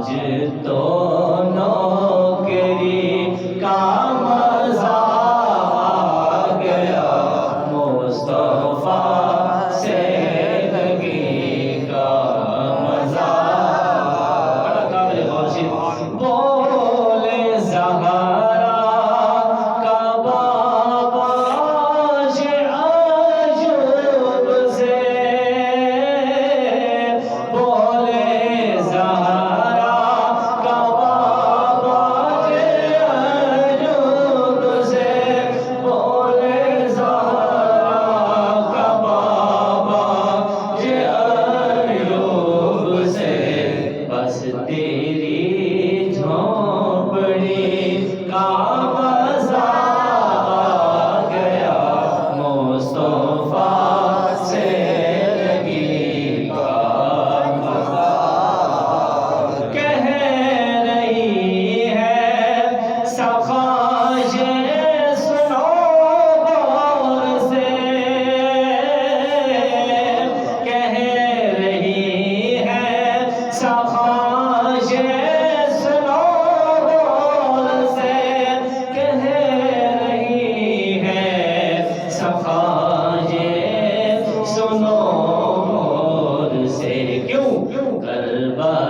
आज तो नौकरी का मजा आ गया, मुस्तफा से लगी का मजा। बोले ज़हरा का बाबा जे अजूब से, बोले ज़हरा का बाबा जे अजूब से, बोले ज़हरा का बाबा जे अजूब से। बस तेरी झोंपड़ी का मजा आ गया, मुस्तफा से लगी का मजा। कह रही है सफाये सुनो गौर से, कह रही है सफाये सुनो गौर से, कह रही है सफाये सुनो गौर से। क्यों करबला